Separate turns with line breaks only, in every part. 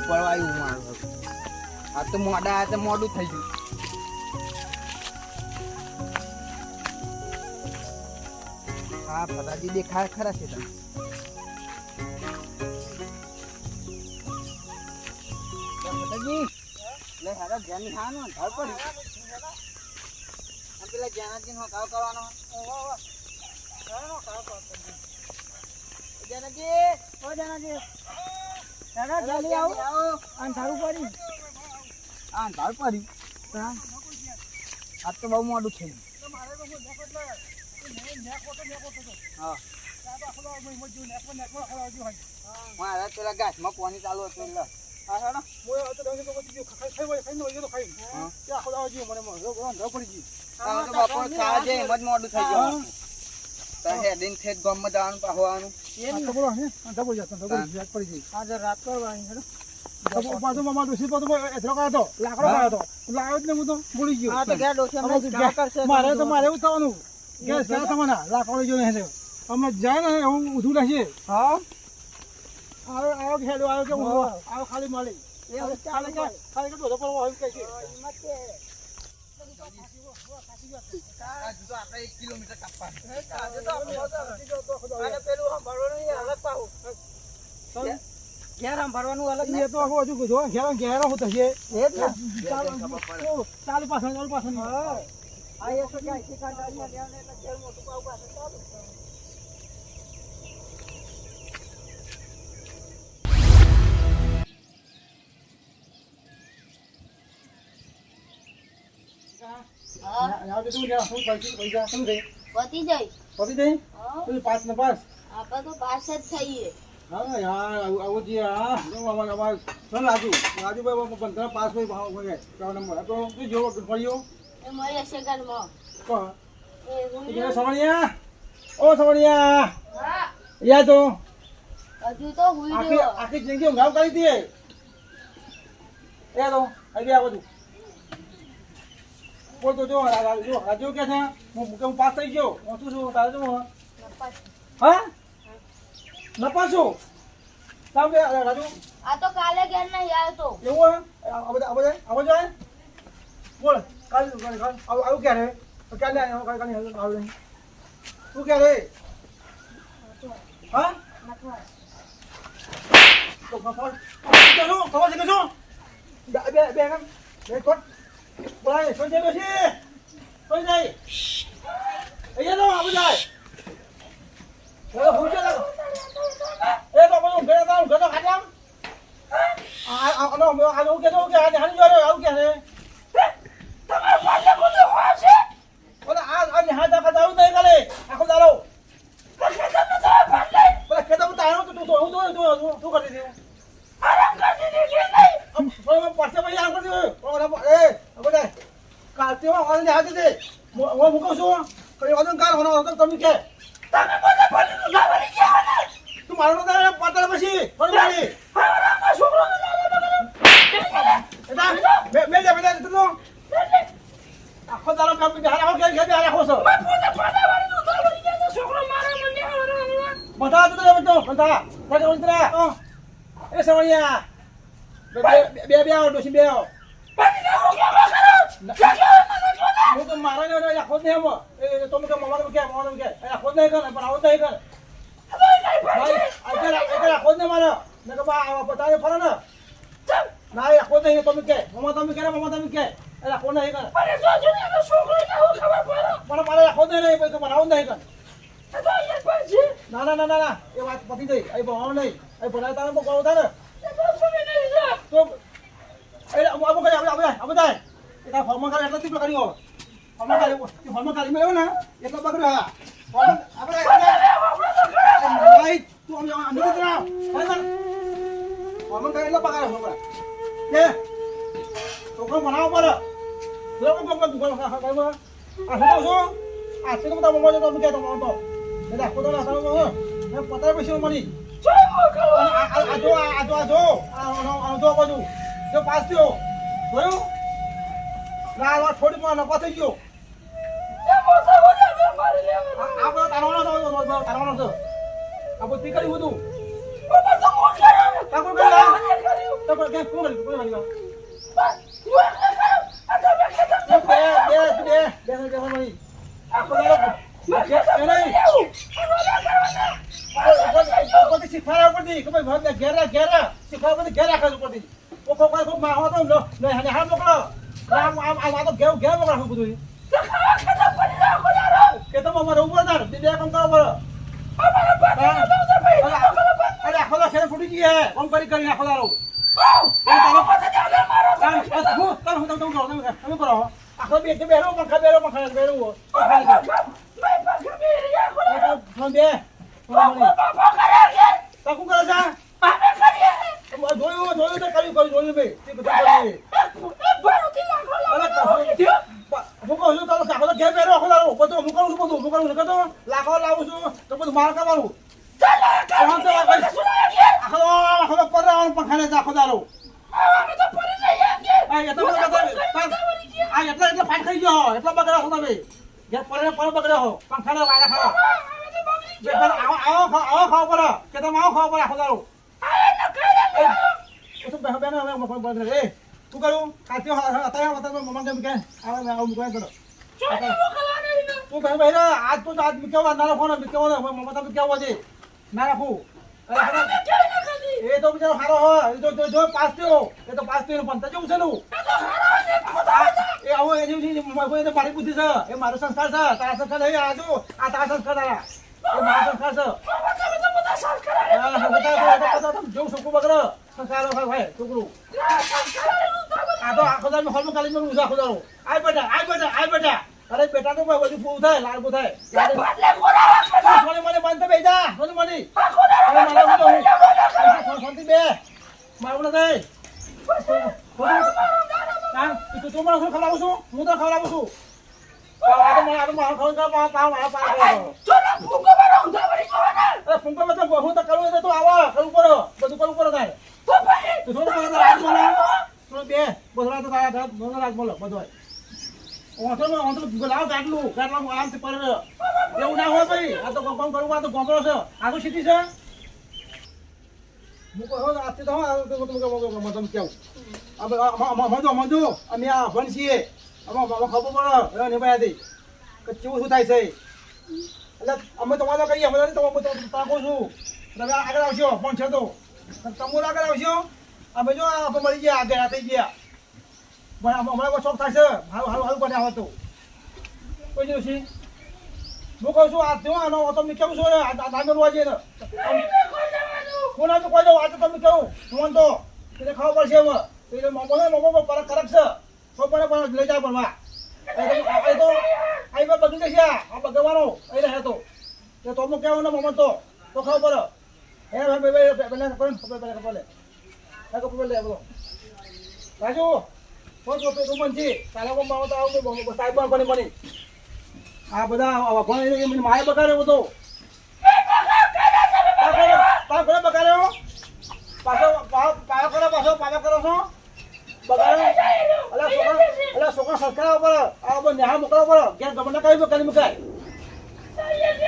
પડવા આવ્યું મારું આ તો મોડા તો મોડું થઈ ગયું હા ફટાજી દેખાય ખરા છે તમે ફટાજી લે હારા જ્ઞાની હાનો ઢાળ પડી આ પેલા જ્ઞાનાજી નો કાવ કરવાનો જ્ઞાનાજી ઓ જ્ઞાનાજી દાદા જલ્દી આવો આ ઢાળ પડી આ ઢાળ પડી હા આ તો બહુ મોડું થઈ ગયું હા મારા પેલા ઘાસમાં પાણી ચાલુ હતું એટલે હા હા મોડું થઈ ગયું હેડિંગ થઈ ગામમાં જવાનું પાવાનું રાત કરવાની બાજુમાં ડોસી મારે તો મારે એવું થવાનું ગેસ ક્યાં થવાના લાકડો જોઈને અમે જાય ને એવું ઊંધું રહેશે હા આવો ખેડો આવ્યો કે આવો ખાલી મળી ખાલી કે બધો પર આવ્યું કે છે આપણે 1 કિલોમીટર કાપવા પેલું ભરવાનું અલગ પાહો ઘેર ભરવાનું અલગ એ તો હજુ જો ઘેર હોત છે ચાલુ પાછળ હા આ એ તો ગાય કાંડામાં લેવાને એટલે ઘેર મોટું પાવ પાછળ ચાલુ યાર તો તું ગયા હું પૈસા સમજે
પતી જાય
તું પાસ ને પાસ
આપણે તો પાસ જ થઈએ
હા યાર આવું જી હા અમાર સર રાજુભાઈ 15 પાસ હોય ભાવ હોય કેવો નંબર તો તું જો પડ્યો
એ મળી હશે ઘરમાં
કો એ સવણિયા ઓ સવણિયા હા યા તો
હજુ તો હુઈ રહ્યો
આખી જિંદગી ઊંઘાવ કરી દીએ એ તો આવી આ બધું બોલ તો જો રાજુ કે છે હું પાસ થઈ ગયો હું શું છું તારે શું હા નપાસો સામે રાજુ
આ તો કાલે ઘેર નહીં આવ્યો તો
એવું આવો જાય બોલ કાલ આવું ક્યારે ક્યારે આવ્યો તું ક્યારે હા તો ખબર છે કે શું બે કોટ બોલાય સોજે બેસી સોઈ જાય અહીંયા તો આવું જાય હું ચાલો એ તો બધું ઘરે ખાતા આવું કે હાની જોડે આવું કે તમે પાછા બધું હોશે ઓલા આ નિહાતા ખાતા આવું નહીં કાલે આખો દારો ખેતર તારો તો તું શું કરી દીધું આરામ કરી દીધું નહીં પાછા ભાઈ આરામ કરી દીધું એ બધા કાલતીમાં વાળા નિહાતી દે હું મૂકું છું કઈ વાદન કાર હોનો તમે કે તમે બધા પડીનું ગાવરી ગયા ને તું મારો તો પાતળ પછી ફરી મારી હરામાં છોકરો ને બેટા તું આખો દારો કામ કે હારા કે હારા ખોસો પોતા પાડાવાળી નું ગાવરી ગયા છોકરો મારા મને હરાવા બધા તો બેટો બધા લાગે ઉતરા એ સવણિયા બે આવો ડોસી બે આવો પછી હું તો મારા ને આખો ને એમ એ તમે કે મામા કે આખો નહીં કરે પણ આવો નહીં કરે ભાઈ આખો ને મારા ને કે બા બતાવે ફરો ને ના આખો નહીં તમે કે મામા તમે કે આખો નહીં કરે અરે જો જો ને છોકરો કે હું ખબર પડે પણ મારે આખો નહીં ભાઈ તો બનાવ નહીં કરે તો એ પછી ના એ વાત પતી ગઈ એ ભણવાનું નહીં એ ભણાય તારે બહુ ગળો થાય ને તો એ આબુ કરે આબુ જાય એ તા ફોર્મ કરે એટલે તીપ કર્યો ફોર્મ કરી મેળ્યો ને એટલો બગડ્યો હા આપણે ભાઈ તું અંદર ઉતરા ફોર્મ કરે એટલો પગાર છોકરા કે છોકરો ભણાવવો પડે લોકો આ તો મમ્મા જો તમે કે તો તો એટલે આખો તો ના પતાર પછી મળી આજો બધું જો પાસ થયો જોયું ના થોડી માં નફા થઈ ગયો આપણે તારવાનો છે આ બધું કર્યું હતું તો પણ કેમ કોણ કરી કોણ કરી એ તો બિચારો હારો હોય એ તો જો પાસ થયો એ તો પાસ થયો પણ જેવું છે નું એ આવો એની મારી બુદ્ધિ છે એ મારો સંસ્કાર છે તારા સંસ્કાર નહીં આ જો આ તારા સંસ્કાર તારા એ મારો સંસ્કાર છે જો છોકરું બગડે સંસ્કાર ભાઈ છોકરું આ તો આખો દાડો હોલમાં કાલી માં ઉજા ખોદારો આય બેટા અરે બેટા તો બધું પૂરું થાય લાડકું થાય મને બંધ બેજા મને શાંતિ બે મારું નથી તું મને શું ખવડાવું છું હું તો ખવડાવું છું ફૂંકો બધું હું તો કરવું તો આવા કરવું પડે બધું કરવું પડે થાય તું થોડું બે બોલવા તો રાજ બોલો બધું લાવ કાટલું આરામથી પડે એવું ના હોય ભાઈ આ તો કોમ કરવું આ તો ગોમડો છે આ તો સિટી છે હું કહું આજથી તો કેવું મજો અમે આ ભણ છીએ ખબર પડે નિભાયાથી કે કેવું શું થાય છે એટલે અમે તમારે કહીએ અમે તાકો છું તમે આગળ આવશો પણ છે તો તમે આગળ આવશો અમે જો આપણે મળી ગયા આગળ થઈ ગયા પણ અમારે શોખ થાય છે હારું બનાવ હતો કોઈ દિવસી હું કહું છું આ થયો તમને કેવું છું નામે રોવા જઈએ ને કોના તો કોઈ દો આ તો તમને કેવું હું તો એને ખાવા પડશે એમાં એટલે મમ્મો પરક કરક છે છોકરાને પણ લઈ જાય ભણવા એ તો અહીં બધું જશે આ બગવાનો અહીં રહે તો તમને કેવું ને મમ્મો તો ખાવા પડે હે રાજુ આ બધા માએ બગાડ્યો બધો બગાડ્યો પાછો કરો છો બગાડ્યો છોકરા સરકાર ઉપર આ નેહા મોકલવા પડે ક્યાં ગમે કઈ કરી મુકાય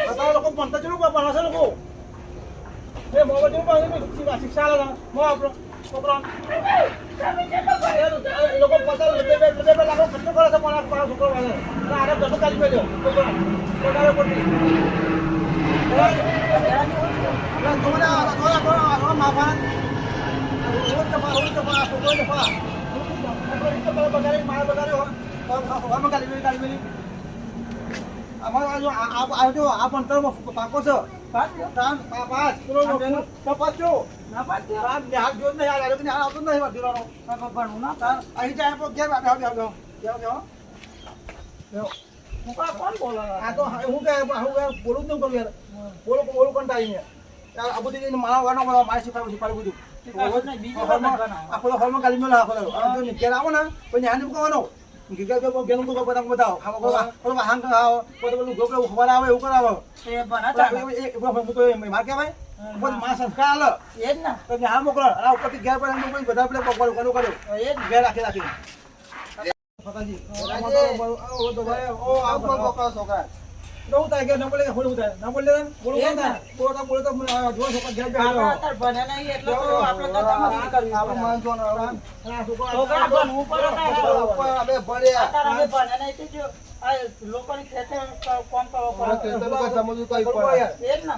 બધા લોકો ભણતા ચલું ભણાશે લોકો એ મોબાઈલ શિક્ષા લે આપણો છોકરા લોકો પચાસ લાખો ખર્ચો કરે છે પણ છોકરો વાળે આરે દસો કાઢી મેળ્યો વધારે પડતી આ ભણતર પાકો છે બોલું કંટાળી આ બધી મારા મારે શીખવાડું આખો હોલમાં ગાલી મેળા ઘેર આવો ને પછી હાંડી મૂકવાનો ગેલું તો બતાવો ખાવા હાંગ ગોપડે ખબર આવે એવું કરાવો માર કહેવાય માં સંસ્કાર આલે એ જ ને તમે હા મોકલો આ ઉપરથી ઘેર પર બધા પેલે કર્યો એ જ ઘેર રાખી નવું થાય કે ન બોલે કે હોળું થાય ના બોલે બોલો કોણ થાય બોલો તો જો છોકરા ઘેર બેઠો
અત્યારે ભણે નહીં એટલે તો આપણે તો તમારે કરવી
આપણે
પડે.
માન જોવાનું આ
છોકરા
છોકરા
ભણવું પડે ને.
આપણે ભણ્યા
અત્યારે અમે ભણે નહીં તો જો આ લોકોની ખેતર કામ કરવો પડે.
એ જ ને.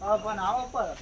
હા, ભણાવવો પડે.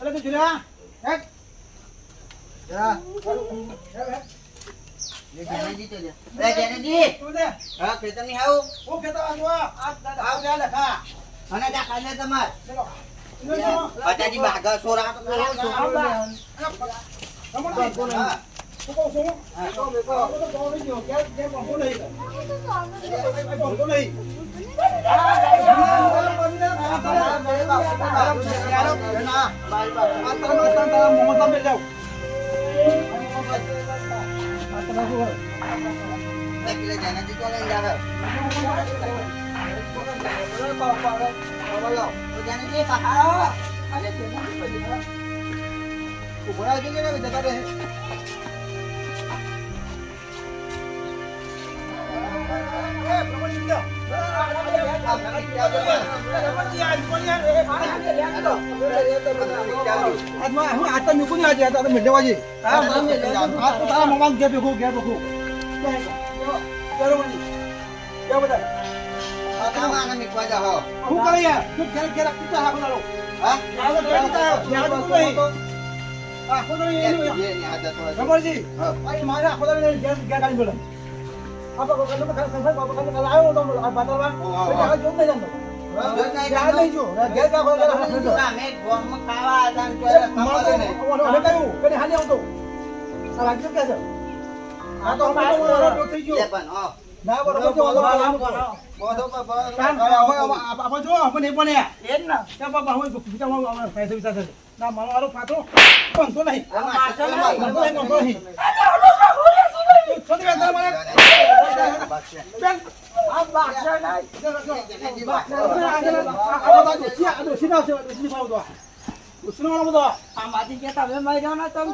આમાંથી કે તમે માર્યો ને તમે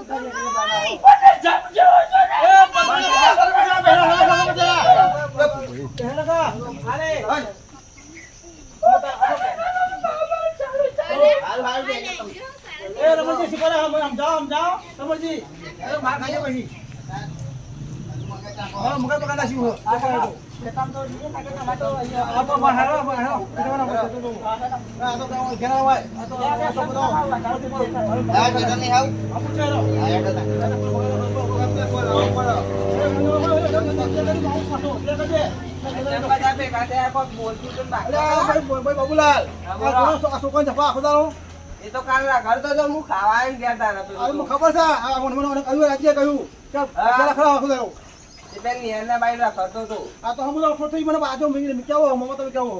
બાબુલાલ
એ તો કાલ ઘર તો જો હું ખાવા આવીને ગયા તા નતો.
ખબર છે રાજ્ય કહ્યું
એ બેન નિયરના બાઈ કરતો હતો.
આ તો હમણાં ઓછો થઈ મને બાજુ મેં કેવો મમા તમે કેવો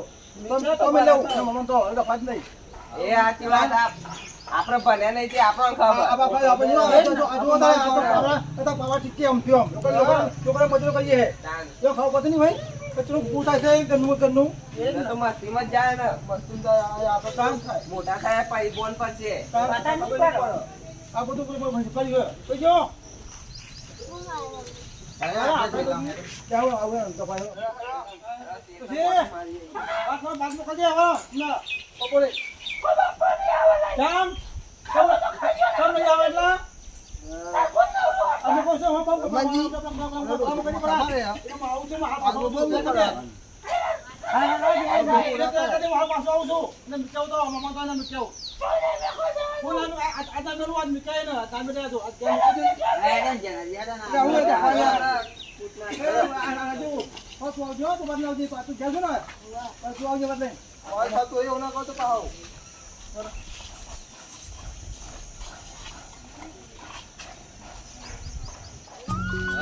તમે લેવું મમા તો એટલે ફાજ નહીં
એ સાચી વાત. આપણે ભણ્યા નહીં તે આપણને ખબર.
છોકરા મજૂરો કરીએ ખબર પડતી નહીં ભાઈ કચરું પૂછાય છે ઘરનું ઘરનું
એ તો મસ્તીમાં જ જાય ને. મસ્તી તો આપણે કામ થાય. મોટા થયા પછી બોન પર છે.
આ બધું કરી ગયો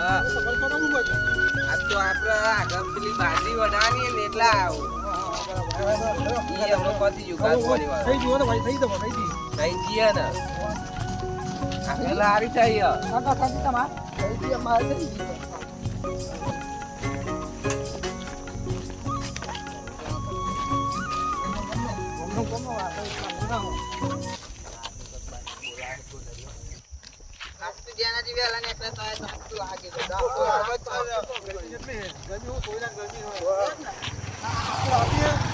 આજ તો આપણે આગળ પેલી બાજરી વઢાની ને એટલા આવું. ઈ હમણાં પતી ગયું કાલ પરિવાર.
થઈ ગયો ભાઈ થઈ જવો થઈ
થઈ ગયા ને. આગળ હારી થઈ હે. આજ તો જ્યાંથી વહેલા નીકળ્યા હતા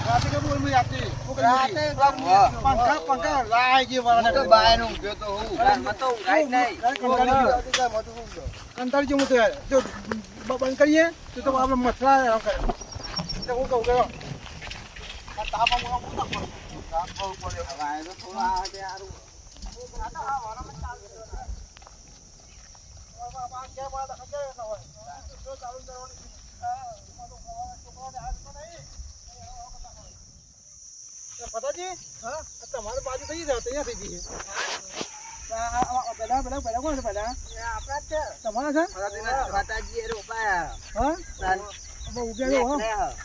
રાતે કે બોલ મેં આપતી પંખા લાઈ ગઈ
હું તો બાય નું ઊંઘ્યો તો હું ઘરમાં તો ઊંઘાય જ નહીં.
કંટાળી જેવું તો યાર જો બંધ કરીએ તો આપણે મસલા આરામ કરે એટલે હું કહું ગયો આ તાપ આમ તાપ બહુ પડ્યો
હવે આ તો થોડું આ તે હારું.
પતાજી હા તમારે બાજુ થઈ જાય તૈયાર થઈ જઈએ પેલા કોણ છે પેલા
આપણા જ છે.
તમારા છે
માતાજી એ રોપાયા.
હા
તાન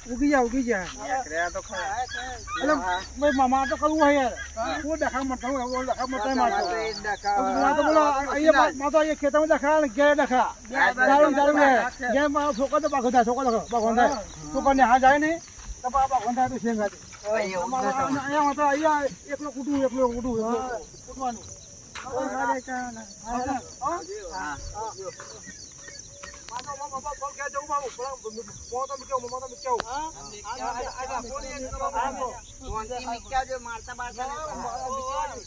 ઉગી જા ઉગી જા
નેકળ્યા તો ખરા.
એટલે ભાઈ મામા તો કરવું હોય યાર હું ડખા મરતા હું ડખા મરતા
મારે તો
મારતો
એ જ ડખા.
માં તો બોલો અહીંયા માં તો અહીંયા ખેતરમાં ડખા ને ઘેર ડખા દારૂ દારૂ ઘેર મારો છોકરો તો બાખો થાય છોકરો બાખો થાય છોકરાને હા જાય નહીં તો બાખો થાય તો શેંગ ખાતી અહીંયા તો અહીંયા એકલો કૂટવું કૂટવાનું
ફોનથી નીકળ્યા જો મારતા બારતા નહીં.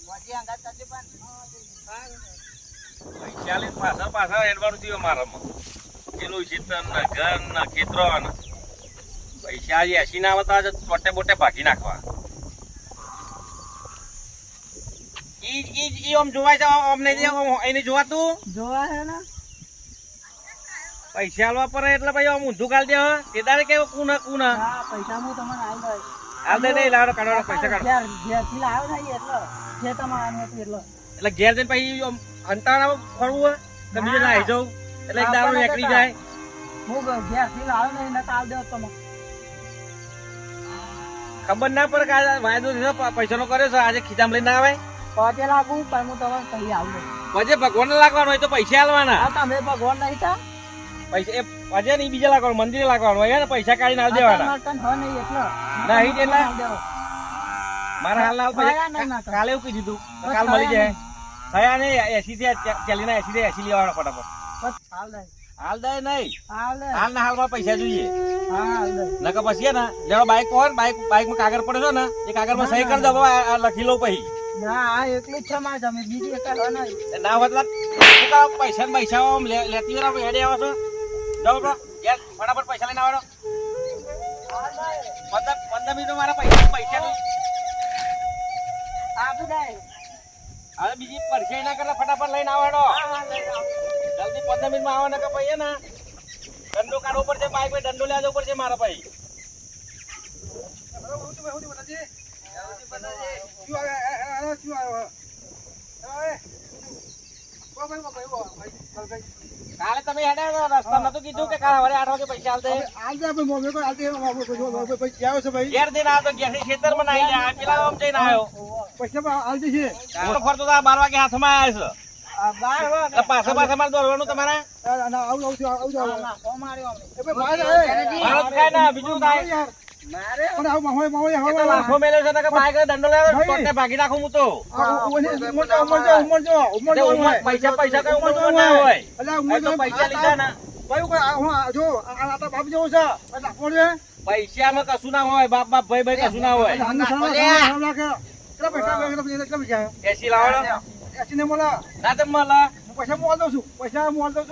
પછી અંગાત કરજે પણ.
પાછળ એડવાનું થયું મારામાં પેલું શીતન ને ઘર ને ખેતરો ને પૈસા જે 80 ના આવતા ટોટે બોટે ભાગી નાખવા ઈ આમ જોવાય છે આમ નહીં એને જોવાતું
જોવા હે ને
પૈસા આલવા પડે એટલે ભાઈ આમ ઊંધું કાઢ દે તે દાડે કેવો કુના
પૈસા હું તમને આવી જાય
હાલ દે નહીં લાવડો કાઢવાનો પૈસા કાઢો
ઘેરથી લાવ્યો થાય એટલે જે તમારે એટલે
એટલે ઘેર જઈને પછી આમ અંતાણા ફરવું હોય તો બીજે ના આવી જાઉં એટલે એક દારૂ નીકળી જાય
હું ઘેરથી લાવ્યો નહીં ને કાલ દેવો તમે
ખબર ના પડે કે આજે વાયદો થયો પૈસાનો કર્યો છે આજે ખીચામાં લઈને ના આવે
પહોંચે લાગુ પણ હું તમને કહી આવું
પછી ભગવાનને લાગવાનું હોય તો પૈસા આલવાના
તમે ભગવાન નહીં તા
પૈસા એ પછી નહીં બીજા લાગવાનું મંદિરે લાગવાનું હોય ને પૈસા કાઢીને હાલ દેવાના
નહીં એટલે
નહીં એટલે મારા હાલ હાલ પૈસા કાલે એવું કીધું તું કાલ મળી જાય થયા નહીં 80 થી ચાલીને 80 થી 80 લેવાના ફટાફટ હાલ દે નહીં હાલ ના હાલમાં પૈસા જોઈએ નકર પછી હે ને લેવા બાઈક પર બાઈકમાં કાગળ પડે છે ને એ કાગળમાં સહી કરી દો આ લખી લઉં પછી
ના એટલી જ છે મારે તમે બીજી એક
ના હોય પૈસા ને પૈસા આમ લેતી વાર હેડે આવો છો જાઓ બરો ફટાફટ પૈસા લઈને આવડો 15 મિનિટ મારા પૈસા હવે બીજી પરસાઈ ના કરે ફટાફટ લઈને આવડો જલ્દી 15 મિનિટમાં આવો ને કે ભાઈ ને દંડો કાઢવો પડશે બાઈક પર દંડો લેવા જવું પડશે મારા ભાઈ કાલે તમે હેડે રસ્તા નતું કીધું કે કાલે હવે 8 વાગે પૈસા આલતે ઘેર દઈને આવ્યો તો ઘેર ખેતરમાં નાઈ લે પેલા આમ જઈને આવ્યો મોટો ફરતો તો 12 વાગે હાથમાં આવ્યો છે પાછા મારે દોડવાનું તમારે મારો જ ખાય ને બીજું ખાય લાખો મેલ્યો છે ને કે બાઈક દંડો લેવો ટોટને ભાગી નાખું હું તો પૈસા પૈસા કઈ ઉમર ના હોય તો પૈસા લીધા ને પૈસામાં કશું ના હોય બાપ બાપ ભાઈ ભાઈ કશું ના હોય 80 લાવો ના તો મળે
પૈસા મોલ દઉં છું પૈસા મોલ દઉં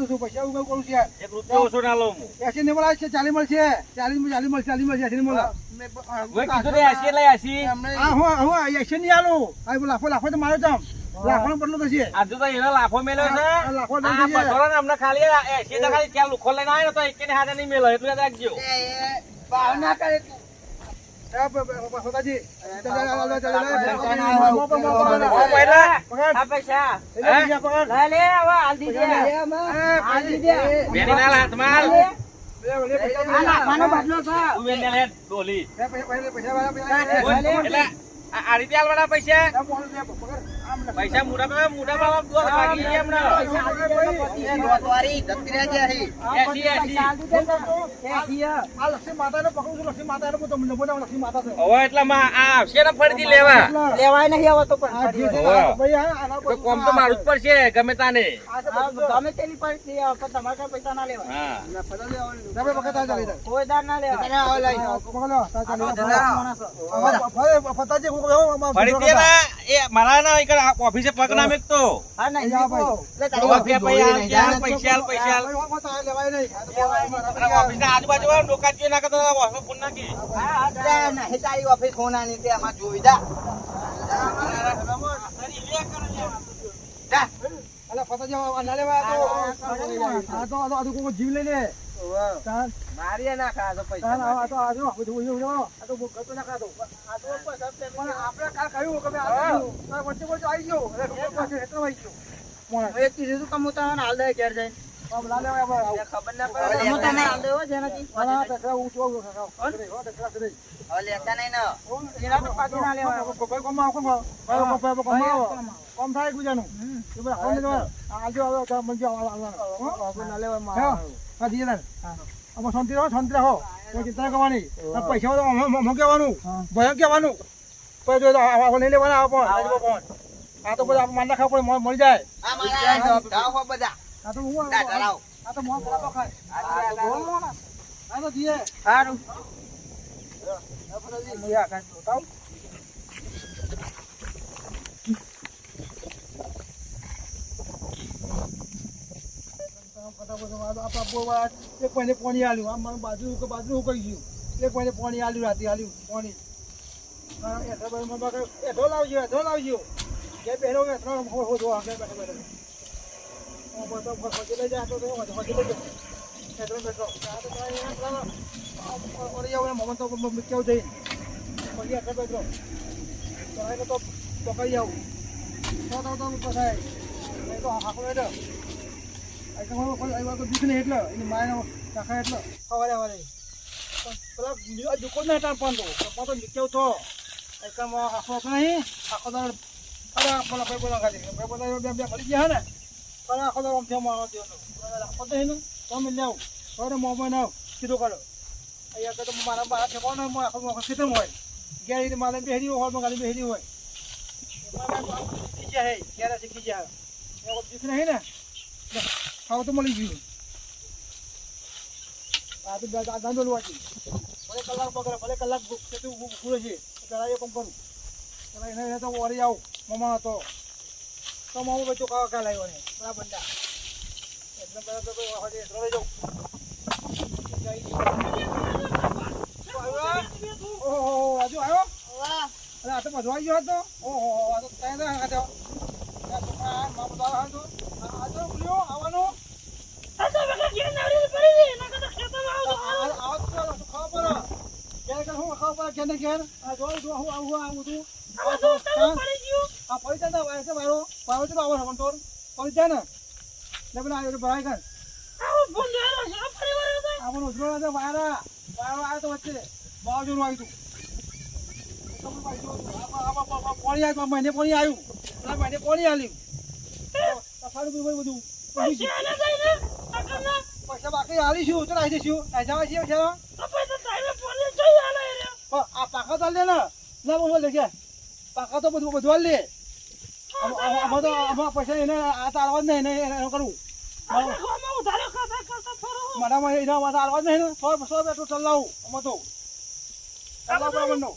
છું પૈસા ઉગાવ કરું છું યાર
1 રૂપિયો ઓછો ના લઉં હું
80 ને મળે છે 40 મળશે 40 મળશે 80 મળે
મેં કીધું ને 80 એટલે 80
હા હું 80 નહીં આલું આ લાખો તો મારો જામ લાખોનો બદલો થશે
આજુ તો એનો લાફો મેલ્યો છે
લાખો
આ પથરો ને અમને ખાલી 80 તો ખાલી ત્યાં લુખો લઈને આવ્યો તો એકેને હાથે નહીં મેલો એટલું યાદ રાખજો
ભાવના કરે તું.
બેની ના હાથમાં હાલ તું બેન ને લે ડોલી એટલે આ રીતે હાલવાના પૈસા પૈસા મોટા બાપ દોર ભાગી ગયા હમણાં. એસી.
આ લક્ષ્મી માતાને પકડું છું. લક્ષ્મી માતાને હું તમને બોલાવું. લક્ષ્મી માતા છે.
હવે એટલામાં આ આવશે ને ફરીથી લેવા.
લેવાય નહીં આવે તો પણ
આ જે છે ને,
હોવે.
આ ભાઈ આના
તો કોમ તો મારું જ પડશે ગમે તાને.
ગમે તેની પરિસ્થિતિ આવે પણ તમારે કઈ પૈસા ના લેવાય.
હા
તમે વખત આ ચાલી જાય.
કોઈ દાર ના લેવાય.
પકડો, આ ચાલી જાય. હવે ફતાજી હું કહું, આમાં
ફરીથી ના એ મારા ના એક ઓફિસે પગ ના મેકતો.
હા નહીં
હવે પૈસા હાલ, પૈસા હાલ.
આ લેવાય નહીં.
અને ઓફિસના આજુબાજુ વાળા ડોકા જોઈએ ના કરતા ઓફિસ ફોન નાખી.
તારી ઓફિસ ખોનાની તે આમાં જોઈ દા.
અલા ફતાજી આ ના લેવાય આ તો કોઈ જીવ લઈ લે. તાન
મારી ના ખાતો પૈસા.
તાન આ તો આ જો બહુ ગતો ના ખાતો. પણ આપણે કાલ કહ્યું કે અમે આ વચ્ચે આવી ગયો. એટલે પાસે એટલો આવી ગયો. મોણા
એક કીધું તું કે હું તને હાલ દે ઘેર જઈને.
આમ ના લેવાય આપણે.
ખબર ના પડે હું તને હાલ દેવો જેનાથી
આ ટકરા હું જોઉં ટકરા કરે.
હવે લેતા નહીં ને એના તો પાછી ના લેવાય.
કોઈ કોમ આવ કોમ થાય ગુજાનું. એ બધા ખાઈને જવા. આજો આવે તો મંજો આવવાનો.
ના લેવાય
હા દીએ ના. આમાં શાંતિ રહો. કોઈ ચિંતા કરવાની. પૈસા તો અમે કહેવાનું. ભય કહેવાનું. પછી જો આ નહીં લેવાના પણ આ તો બધા માન નાખવા પડે મળી જાય.
આ મારા દાવ હો બધા
આ તો હું
દાવ.
આ તો મોં ખરાબ ખાય. આ તો દીએ.
સારું
એક મહિને પાણી આલ્યું. આમ મારું બાજુ હું કહી ગયું. એક મહિને પાણી આલ્યું, રાતે આલ્યું પાણી. એઠો લાવજો. જે પહેરો લઈ જાય તો મમન તો કેવું જઈ પછી આખર બેઠો તો પકડી આવું તો પસાય નહીં તો આખો બેઠો દુઃખ નહીં એટલે એની માયનો નાખાય એટલે સવારે પણ પેલા દુઃખો નહીં ટાઈમ પણ તો કેવું તો એકમાં આખો નહીં આખો દર અરે પેલા ભાઈ બોલા ખાલી બે ફરી ગયા ને પણ આખો દર આમ થયો મારો આખો તો ને તમે લેવું હવે મોબાઈલ આવ કીધું કરો અહીંયા તો મારા બહાર ઠેકવાનો આખો ખેતર હોય ગેરી મારે બેહરી હોય ગાડી બેહરી હોય શીખી જાય ક્યારે શીખી જાય શીખ નહીં ને ખાવ તો મળી ગયું આ તો ગાંધો લોવાથી ભલે કલાક પકડે ભલે કલાક ખેતું પૂરે છે પેલા એ કામ કરું પેલા એને તો વળી આવું મમા હતો તો મામું બચ્ચો ખાવા ખ્યાલ આવ્યો ને પેલા બંડા એટલે પેલા તો રહી જાઉં ઓહો આજુ આવ્યો
વાહ
અરે આ તો બધો આવી ગયો હતો ઓહો આ તો ત્યાં આવ્યો આજો બોલ્યો આવવાનો મહિને પાણી આવ્યું પાણી આલ્યું બધું પૈસા બાકી આલીશું તો આવી જઈશું જવા છીએ આ પાકા તો લે ને ના બોલ લે કે પાકા તો બધું હાલ લે આમાં તો આમાં પૈસા એને આ તાળવા જ નહીં એનું કરવું મારામાં એના માટે હાલવા જ નહીં ને 100 બેઠું ચલાવું આમાં તો ચલાવ બરાબરનો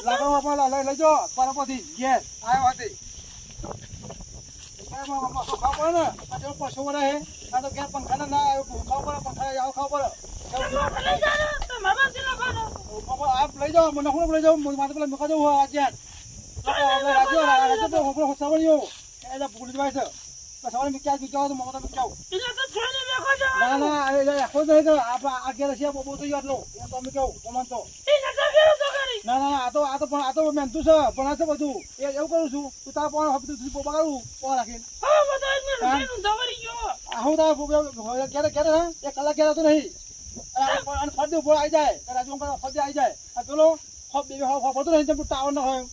લાકડો લઈ જો પરપતિ ગેસ આવ્યો હતી ખાવ ને આ પશુ વડે હે આ તો ઘેર પંખા ના આવ્યો ખાવ પડે પંખા આવ ખાવ પડે આપ લઈ જાઓ મને હું લઈ જાઉં મારે પેલા મૂકા જવું હોય રાજ્યો સવાળીઓ એ ભૂલી જવાય છે સવારે મીક્યા બીજા તો મમતા મીક્યાવું ના ના આખો નહીં કે આ ઘેર છે બહુ તો આટલો તો અમે કેવું મમન તો ના ના આ તો મહેનતું છે ભણા છે બધું એ એવું કરું છું તું તારા પણ હવે તું બગાડું પોવા રાખીને હું તારા ક્યારે એક કલાક ક્યારે હતું નહીં અને ફરતી ઉપર આવી જાય રાજુ ફરતી આવી જાય આ પેલો બે ફરતું નહીં ટાવર ના હોય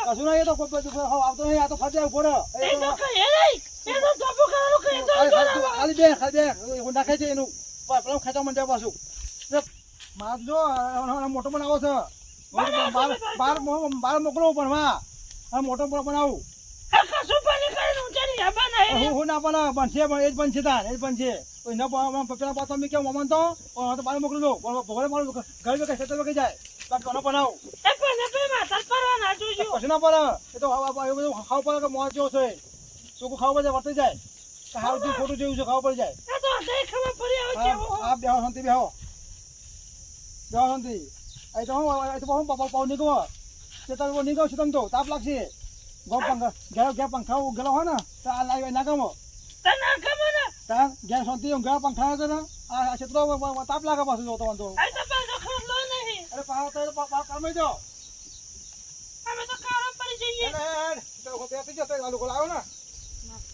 કશું નહીં, એ તો કોઈ બધું આવતો નહીં, આ તો ફરજે ઉભો રહો. ખાલી બે એવું નાખે છે એનું પેલું ખેંચવા માંડે પાછું. માર જો મોટો બનાવો છે, બાર મોકલો ભણવા, મોટો બનાવું. હું ના પણ બનશે, પણ એ જ બનશે તાર, એ જ બનશે. પેલા પાછો અમે કેવું મમન તો બાર મોકલી દો, ભગવાન મારું ઘર બે ખેતર વગી જાય, કોનો બનાવું પછી ના પડે. એ તો ખાવું પડે કે મોં જેવો છે, ચોખ્ખું ખાવું પડે વર્તી જાય, સારું ખોટું જેવું છે ખાવું પડી જાય. બેહો શાંતિ, બેહો શાંતિ. એ તો હું પાઉ નીકળો તે તો નીકળો છું, તમે તો તાપ લાગશે. ઘેર પંખા ગયેલો હોય ને તો આ લાવી ના ગમો ઘેર શાંતિ ઘેર પંખા છે ને આ ક્ષેત્રો તાપ લાગે પાછું જોતો વાંધો. અરે કામ જો લોકો લાવ્યો ને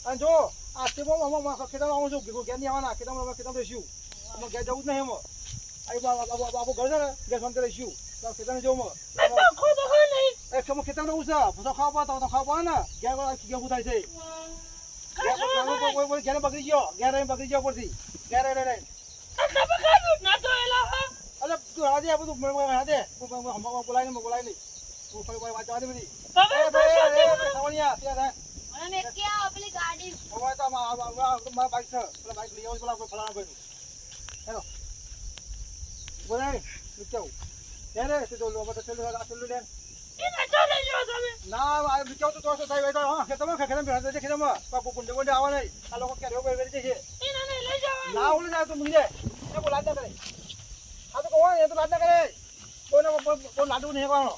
અને જો આજથી ખેતર આવું છું, ઘેર નહીં આવવાના, ખેતર રહીશું, ઘેર જવું જ નહીં. બાબુ ઘર છે ને ઘેર શાંતિ રહીશું, ખેતર ને જવું ખેતર ને ઉછા ખાવા પડે તો ખાવા પડે ને ઘેર કેવું થાય છે. ઘેર બગડી ગયો, ઘેર બગડી ગયો પરથી ઘેર અરે તું હાજે બધું હાજે બોલાય નહીં વાંચવા દે બધી મારા બાઈક છે, પેલા બાઈક લઈ આવું પેલા ફલાણા ભાઈ હેલો બોલાય કેવું રે ના કેવું તો થાય ખેતરમાં ખેતરમાં કુંડે કુંડે આવવા નહીં, આ લોકો ક્યારે છે ના ઓલે જાય તો મૂકી જાય લાદ ના કરે. આ તો કહો એ તો લાદ ના કરે, કોઈ લાડુ નહીં કરવાનો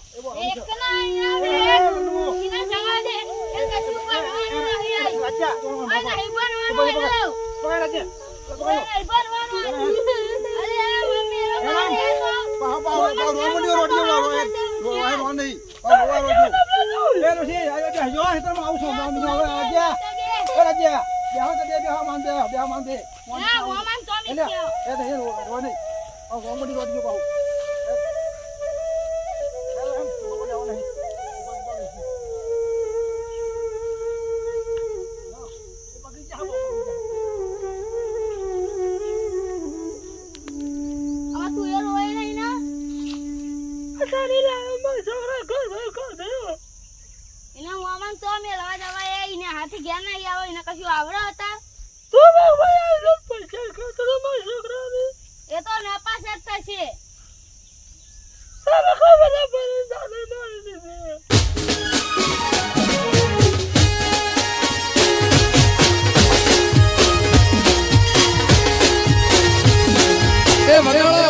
હાથી ગયા નહીં આવે એને કશું આવડે હતા એ તો નપાસ જ થશે.
મને